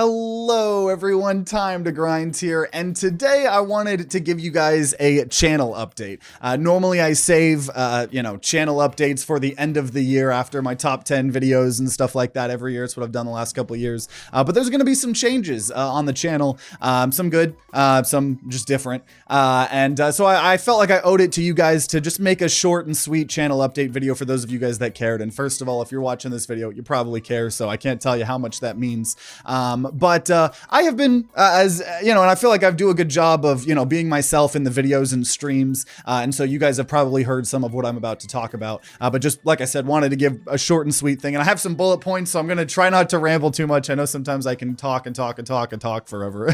Hello everyone, TimeToGrind here, and today I wanted to give you guys a channel update. Normally I save, channel updates for the end of the year after my top 10 videos and stuff like that every year. It's what I've done the last couple of years. But there's going to be some changes on the channel, some good, some just different. So I felt like I owed it to you guys to just make a short and sweet channel update video for those of you guys that cared. And first of all, if you're watching this video, you probably care, so I can't tell you how much that means. But I have been, and I feel like I do a good job of, being myself in the videos and streams. And so you guys have probably heard some of what I'm about to talk about. But just like I said, wanted to give a short and sweet thing. And I have some bullet points, so I'm going to try not to ramble too much. I know sometimes I can talk forever.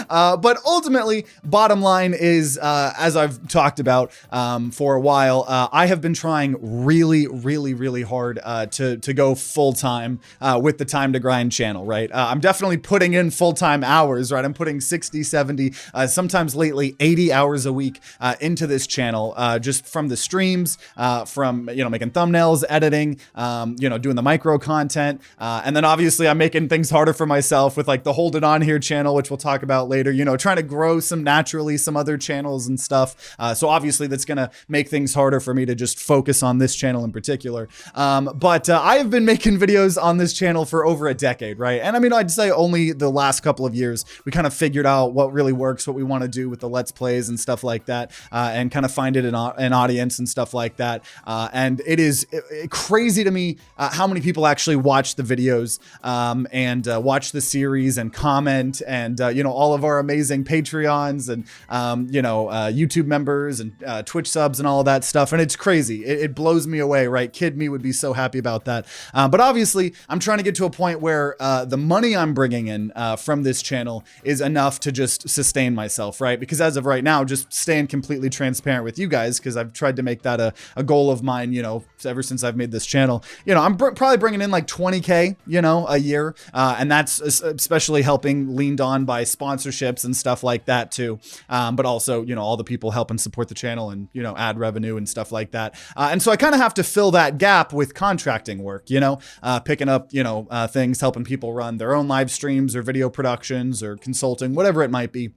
But ultimately, bottom line is, as I've talked about for a while, I have been trying really hard to go full time with the TimeToGrind channel, right? I'm definitely putting in full-time hours, right? I'm putting 60, 70, sometimes lately 80 hours a week into this channel, just from the streams, from, making thumbnails, editing, doing the micro content. And then obviously I'm making things harder for myself with like the Hold It On Here channel, which we'll talk about later, trying to grow some other channels and stuff. So obviously that's going to make things harder for me to just focus on this channel in particular. But I have been making videos on this channel for over a decade, right? And I mean, I'd say only the last couple of years we kind of figured out what really works, what we want to do with the Let's Plays and stuff like that, and kind of find it an audience and stuff like that. And it is crazy to me how many people actually watch the videos and watch the series and comment, and all of our amazing Patreons and YouTube members and Twitch subs and all of that stuff. And it's crazy. It blows me away, right? Kid me would be so happy about that. But obviously I'm trying to get to a point where the money I'm bringing in from this channel is enough to just sustain myself, right? Because as of right now, just staying completely transparent with you guys, because I've tried to make that a goal of mine, ever since I've made this channel. I'm probably bringing in like 20K, a year. And that's especially helping leaned on by sponsorships and stuff like that too. But also, all the people helping support the channel and, ad revenue and stuff like that. And so I kind of have to fill that gap with contracting work, picking up, things, helping people run their own live streams or video productions or consulting, whatever it might be.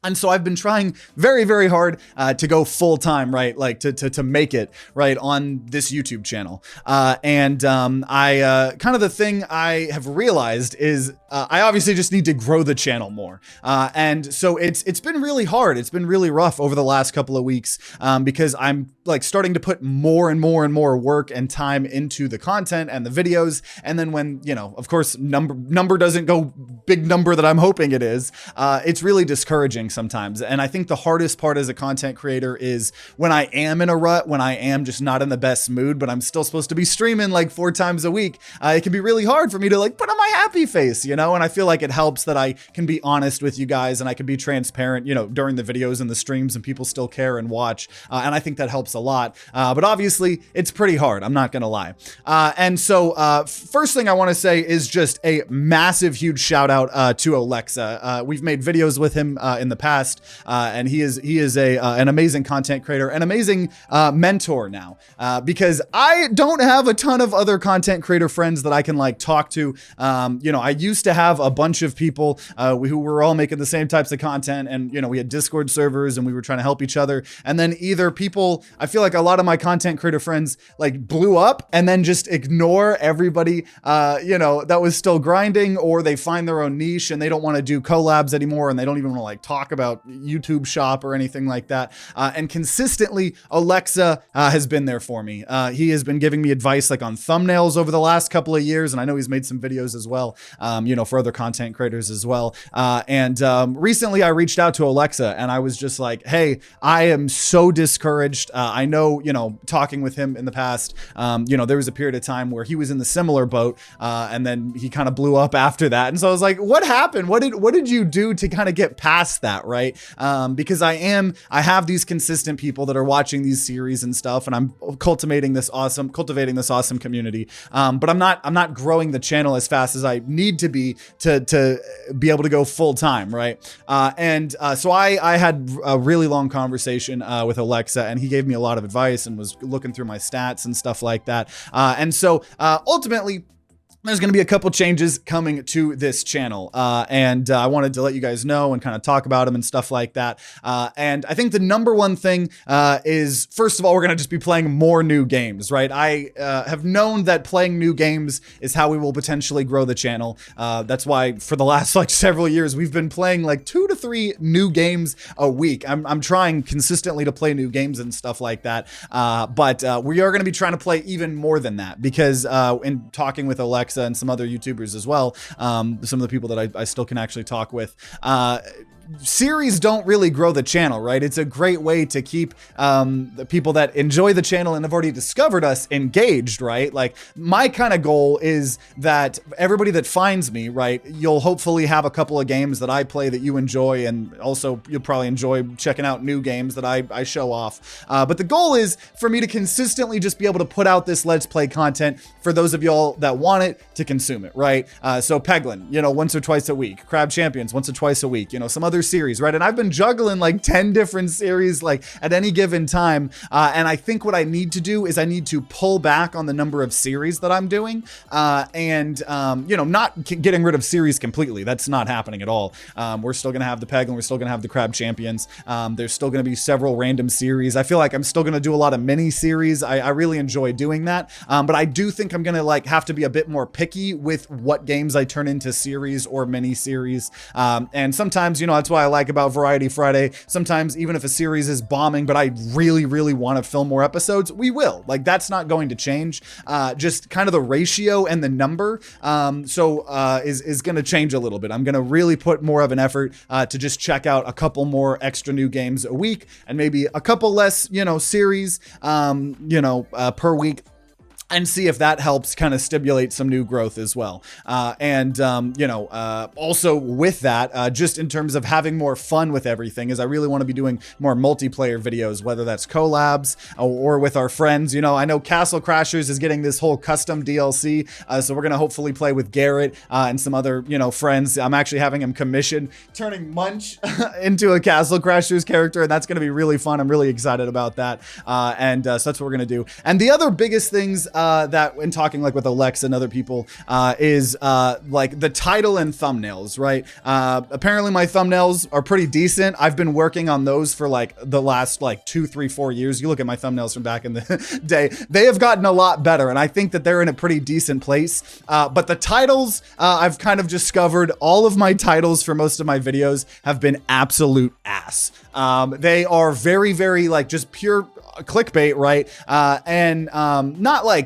And so I've been trying very hard to go full time, right? Like to make it right on this YouTube channel. I kind of the thing I have realized is I obviously just need to grow the channel more. And so it's been really hard. It's been really rough over the last couple of weeks because I'm like starting to put more and more work and time into the content and the videos. And then when, of course, number doesn't go big number that I'm hoping it is, it's really discouraging sometimes. And I think the hardest part as a content creator is when I am in a rut, when I am just not in the best mood, but I'm still supposed to be streaming like 4 times a week. It can be really hard for me to like put on my happy face, and I feel like it helps that I can be honest with you guys and I can be transparent, during the videos and the streams, and people still care and watch. And I think that helps a lot. But obviously it's pretty hard. I'm not going to lie. And so first thing I want to say is just a massive, huge shout out to Alexa. We've made videos with him in the past, and he is an amazing content creator, an amazing mentor now, because I don't have a ton of other content creator friends that I can like talk to. I used to have a bunch of people who were all making the same types of content, and we had Discord servers and we were trying to help each other. And then either people, I feel like a lot of my content creator friends like blew up and then just ignore everybody that was still grinding, or they find their own niche and they don't want to do collabs anymore, and they don't even want to like talk about YouTube shop or anything like that. And consistently Alexa has been there for me. He has been giving me advice like on thumbnails over the last couple of years, and I know he's made some videos as well, for other content creators as well. Recently I reached out to Alexa and I was just like, hey, I am so discouraged. I know, talking with him in the past, there was a period of time where he was in the similar boat, and then he kind of blew up after that. And so I was like, what happened? What did you do to kind of get past that, right? Because I have these consistent people that are watching these series and stuff, and I'm cultivating this awesome community. But I'm not growing the channel as fast as I need to be able to go full time, right? So I had a really long conversation with Alexa, and he gave me a lot of advice and was looking through my stats and stuff like that. And so ultimately, there's going to be a couple changes coming to this channel, and I wanted to let you guys know and kind of talk about them and stuff like that. And I think the number one thing is, first of all, we're going to just be playing more new games, right? I have known that playing new games is how we will potentially grow the channel. That's why for the last like several years, we've been playing like 2 to 3 new games a week. I'm trying consistently to play new games and stuff like that. But we are going to be trying to play even more than that, because in talking with Alexa and some other YouTubers as well, some of the people that I still can actually talk with, series don't really grow the channel, right? It's a great way to keep the people that enjoy the channel and have already discovered us engaged, right? Like, my kind of goal is that everybody that finds me, right, you'll hopefully have a couple of games that I play that you enjoy, and also you'll probably enjoy checking out new games that I show off. But the goal is for me to consistently just be able to put out this Let's Play content for those of y'all that want it to consume it, right? So Peglin, you know, once or twice a week. Crab Champions, once or twice a week. You know, some other series, right? And I've been juggling like 10 different series like at any given time. And I think what I need to do is I need to pull back on the number of series that I'm doing, and you know, not getting rid of series completely. That's not happening at all. We're still going to have the Peglin. We're still going to have the Crab Champions. There's still going to be several random series. I feel like I'm still going to do a lot of mini series. I really enjoy doing that. But I do think I'm going to like have to be a bit more picky with what games I turn into series or mini series. And sometimes, you know, that's why I like about Variety Friday. Sometimes even if a series is bombing, but I really, really want to film more episodes, we will. Like, that's not going to change. Just kind of the ratio and the number is going to change a little bit. I'm going to really put more of an effort to just check out a couple more extra new games a week, and maybe a couple less, you know, series, per week, and see if that helps kind of stimulate some new growth as well. Also with that, just in terms of having more fun with everything, is I really want to be doing more multiplayer videos, whether that's collabs or with our friends. You know, I know Castle Crashers is getting this whole custom DLC, so we're going to hopefully play with Garrett and some other, you know, friends. I'm actually having him commission turning Munch into a Castle Crashers character, and that's going to be really fun. I'm really excited about that. So that's what we're going to do. And the other biggest things that in talking like with Alexa and other people is like the title and thumbnails, right? Apparently my thumbnails are pretty decent. I've been working on those for like the last like 2, 3, 4 years. You look at my thumbnails from back in the day, they have gotten a lot better, and I think that they're in a pretty decent place. But the titles, I've kind of discovered all of my titles for most of my videos have been absolute ass. They are very, very like just pure clickbait, right? And not like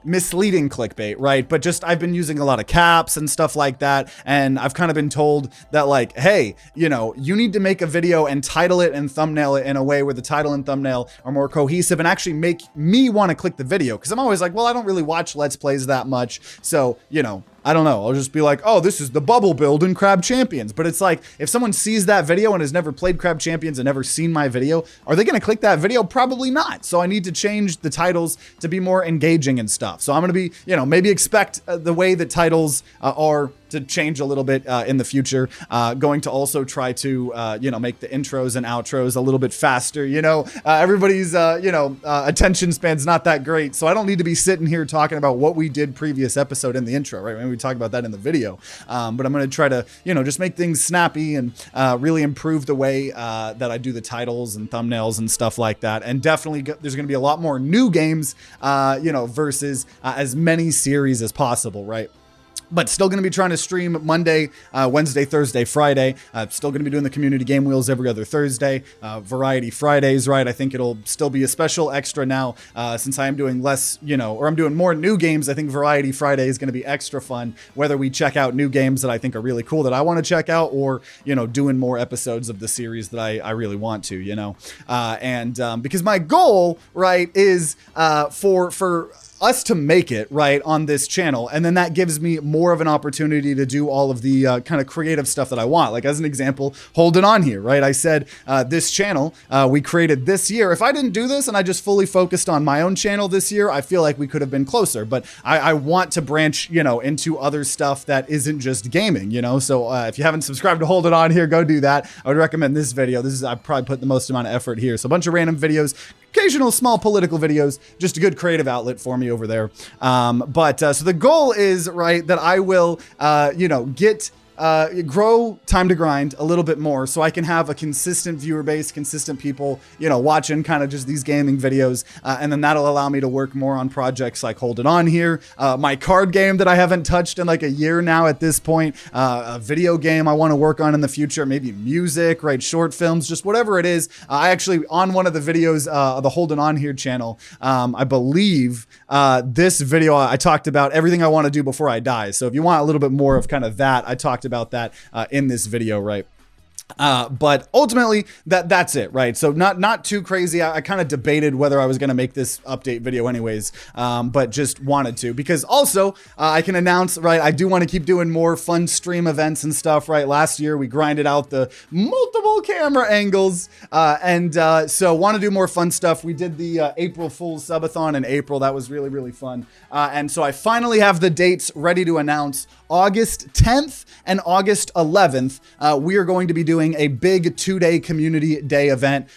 misleading clickbait, right? But just I've been using a lot of caps and stuff like that, and I've kind of been told that like, hey, you know, you need to make a video and title it and thumbnail it in a way where the title and thumbnail are more cohesive and actually make me want to click the video, because I'm always like, well, I don't really watch Let's Plays that much, so, you know, I don't know, I'll just be like, oh, this is the bubble build in Crab Champions. But it's like, if someone sees that video and has never played Crab Champions and never seen my video, are they going to click that video? Probably not. So I need to change the titles to be more engaging and stuff. So I'm going to be, you know, maybe expect the way that titles are to change a little bit in the future. Going to also try to, make the intros and outros a little bit faster. You know, everybody's, attention span's not that great. So I don't need to be sitting here talking about what we did previous episode in the intro, right? Maybe we talk about that in the video. But I'm going to try to, just make things snappy and really improve the way that I do the titles and thumbnails and stuff like that. And definitely there's going to be a lot more new games, versus as many series as possible, right? But still going to be trying to stream Monday, Wednesday, Thursday, Friday. Still going to be doing the community game wheels every other Thursday. Variety Fridays, right? I think it'll still be a special extra now, since I am doing less, or I'm doing more new games. I think Variety Friday is going to be extra fun, whether we check out new games that I think are really cool that I want to check out, or, doing more episodes of the series that I really want to, because my goal, right, is for us to make it right on this channel, and then that gives me more of an opportunity to do all of the kind of creative stuff that I want. Like as an example, holding on here, right? I said this channel we created this year. If I didn't do this and I just fully focused on my own channel this year, I feel like we could have been closer. But I want to branch, into other stuff that isn't just gaming, So if you haven't subscribed to Hold It On here, go do that. I would recommend this video. I probably put the most amount of effort here. So a bunch of random videos, occasional small political videos, just a good creative outlet for me over there. So the goal is, right, that I will, grow Time to Grind a little bit more so I can have a consistent viewer base, consistent people, watching kind of just these gaming videos. And then that'll allow me to work more on projects like Hold It On here, my card game that I haven't touched in like a year now at this point, a video game I want to work on in the future, maybe music, right? Short films, just whatever it is. I actually, on one of the videos, the Hold It On here channel, I believe this video, I talked about everything I want to do before I die. So if you want a little bit more of kind of that, I talked about that in this video, right? But ultimately that's it, right? So not too crazy. I kind of debated whether I was going to make this update video anyways, but just wanted to, because also I can announce, right, I do want to keep doing more fun stream events and stuff, right? Last year we grinded out the multiple camera angles, so want to do more fun stuff. We did the April Fool's subathon in April. That was really, really fun. And so I finally have the dates ready to announce. August 10th and August 11th, we are going to be doing a big 2-day community day event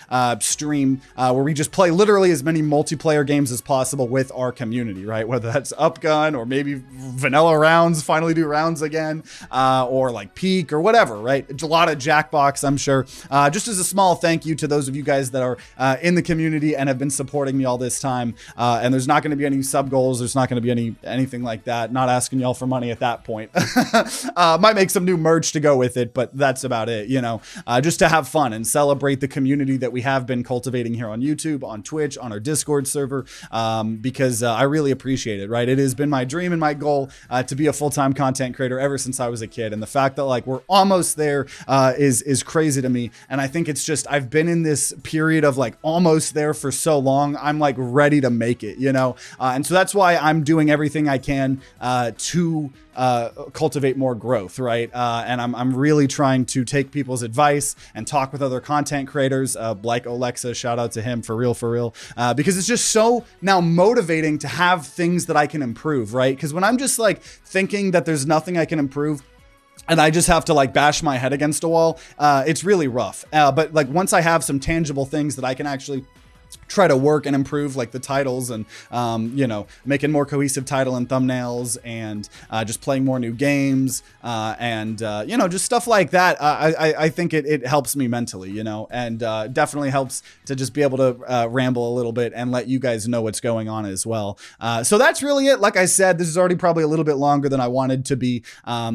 stream where we just play literally as many multiplayer games as possible with our community, right? Whether that's Upgun or maybe vanilla rounds, finally do rounds again, or like Peak or whatever, right? A lot of Jackbox, I'm sure. Just as a small thank you to those of you guys that are in the community and have been supporting me all this time. And there's not going to be any sub goals. There's not going to be anything like that. Not asking y'all for money at that point. Might make some new merch to go with it, but that's about it, just to have fun and celebrate the community that we have been cultivating here on YouTube, on Twitch, on our Discord server, because I really appreciate it, right? It has been my dream and my goal to be a full-time content creator ever since I was a kid. And the fact that like we're almost there is crazy to me. And I think it's just, I've been in this period of like almost there for so long. I'm like ready to make it, and so that's why I'm doing everything I can to cultivate more growth, right? And I'm really trying to take people's advice and talk with other content creators, like Alexa, shout out to him, for real, because it's just so now motivating to have things that I can improve, right? Because when I'm just like thinking that there's nothing I can improve, and I just have to like bash my head against a wall, it's really rough. But like once I have some tangible things that I can actually try to work and improve, like the titles and, making more cohesive title and thumbnails, and just playing more new games, just stuff like that. I think it helps me mentally, and definitely helps to just be able to ramble a little bit and let you guys know what's going on as well. So that's really it. Like I said, this is already probably a little bit longer than I wanted to be.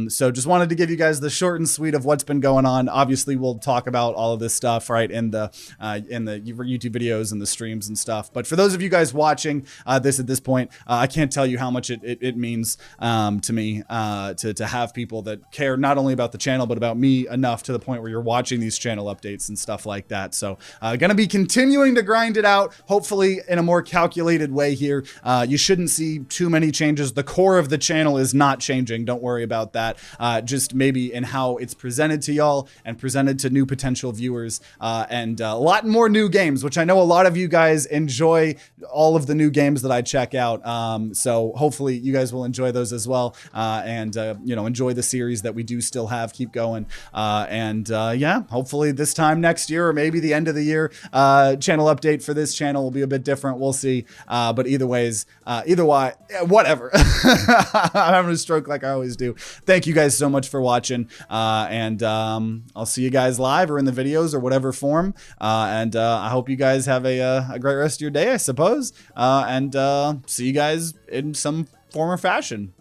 So just wanted to give you guys the short and sweet of what's been going on. Obviously, we'll talk about all of this stuff, right, in the YouTube videos and the streams and stuff. But for those of you guys watching this at this point, I can't tell you how much it means to me to have people that care not only about the channel, but about me enough to the point where you're watching these channel updates and stuff like that. So gonna be continuing to grind it out, hopefully in a more calculated way here. You shouldn't see too many changes. The core of the channel is not changing. Don't worry about that. Just maybe in how it's presented to y'all and presented to new potential viewers, and a lot more new games, which I know a lot of you guys enjoy all of the new games that I check out. So hopefully you guys will enjoy those as well, and enjoy the series that we do still have. Keep going, yeah, hopefully this time next year or maybe the end of the year, channel update for this channel will be a bit different. We'll see, but either way, whatever. I'm having a stroke like I always do. Thank you guys so much for watching, and I'll see you guys live or in the videos or whatever form, and I hope you guys have a great rest of your day, I suppose, and see you guys in some form or fashion.